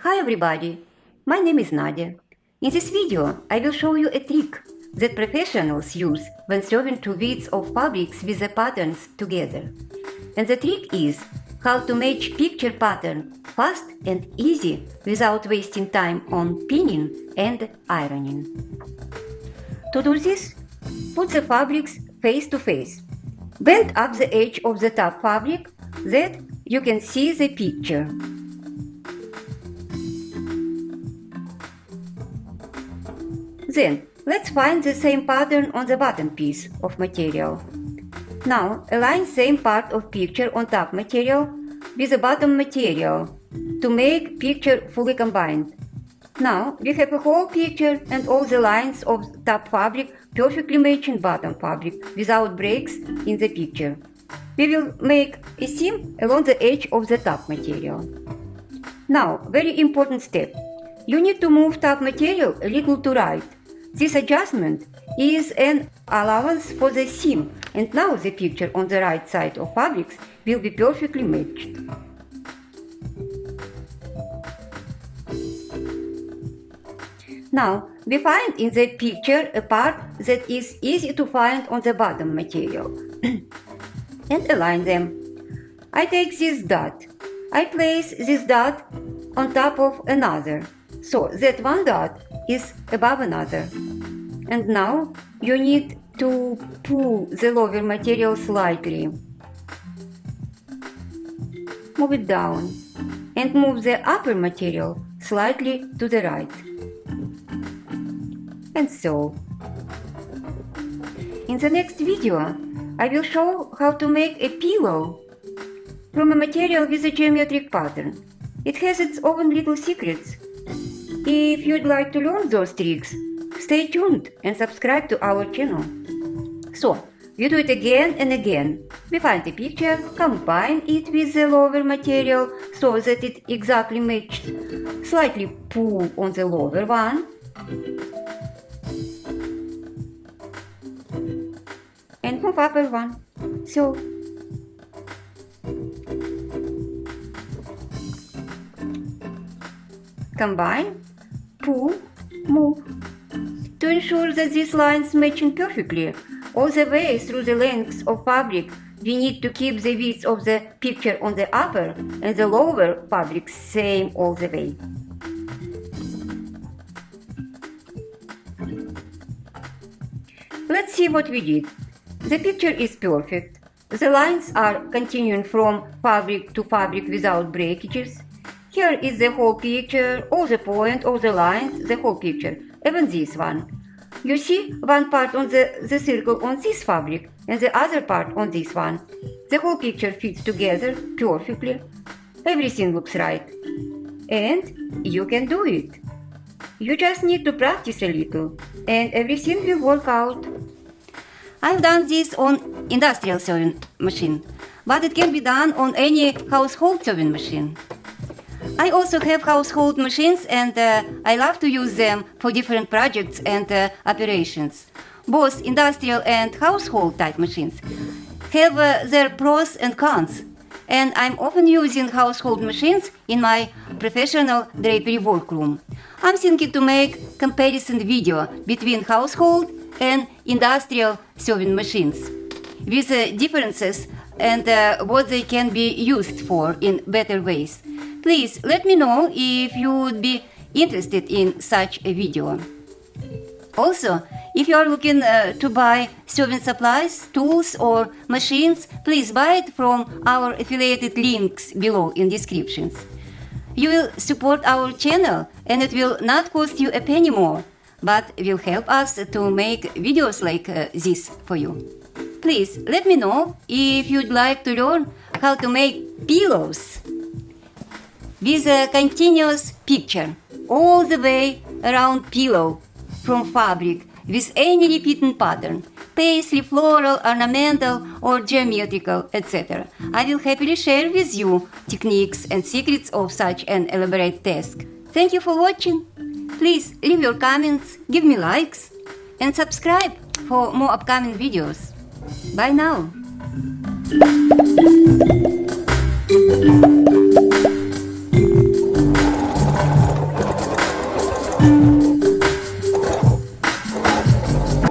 Hi everybody, my name is Nadia. In this video I will show you a trick that professionals use when sewing two bits of fabrics with the patterns together. And the trick is how to match picture pattern fast and easy without wasting time on pinning and ironing. To do this, put the fabrics face to face. Bend up the edge of the top fabric that you can see the picture. Then, let's find the same pattern on the bottom piece of material. Now, align same part of picture on top material with the bottom material to make picture fully combined. Now, we have a whole picture and all the lines of top fabric perfectly matching bottom fabric without breaks in the picture. We will make a seam along the edge of the top material. Now, very important step. You need to move top material a little to right. This adjustment is an allowance for the seam, and now the picture on the right side of fabrics will be perfectly matched. Now, we find in the picture a part that is easy to find on the bottom material and align them. I take this dot. I place this dot on top of another, so that one dot is above another. And now you need to pull the lower material slightly. Move it down and move the upper material slightly to the right. And so. In the next video, I will show how to make a pillow from a material with a geometric pattern. It has its own little secrets. If you'd like to learn those tricks, stay tuned and subscribe to our channel. So, we do it again and again. We find a picture, combine it with the lower material so that it exactly matches. Slightly pull on the lower one. And move upper one. So. Combine, pull, move. To ensure that these lines matching perfectly all the way through the lengths of fabric, we need to keep the width of the picture on the upper and the lower fabric same all the way. Let's see what we did. The picture is perfect. The lines are continuing from fabric to fabric without breakages. Here is the whole picture, all the point, all the lines, the whole picture, even this one. You see one part on the circle on this fabric and the other part on this one. The whole picture fits together perfectly. Everything looks right. And you can do it. You just need to practice a little and everything will work out. I've done this on industrial sewing machine, but it can be done on any household sewing machine. I also have household machines and I love to use them for different projects and operations. Both industrial and household type machines have their pros and cons, and I'm often using household machines in my professional drapery workroom. I'm thinking to make comparison video between household and industrial sewing machines with differences and what they can be used for in better ways. Please let me know if you would be interested in such a video. Also, if you are looking to buy sewing supplies, tools or machines, please buy it from our affiliated links below in descriptions. You will support our channel and it will not cost you a penny more, but will help us to make videos like this for you. Please let me know if you'd like to learn how to make pillows with a continuous picture all the way around pillow from fabric with any repeating pattern, paisley, floral, ornamental or geometrical, etc. I will happily share with you techniques and secrets of such an elaborate task. Thank you for watching. Please leave your comments, give me likes and subscribe for more upcoming videos. Bye now.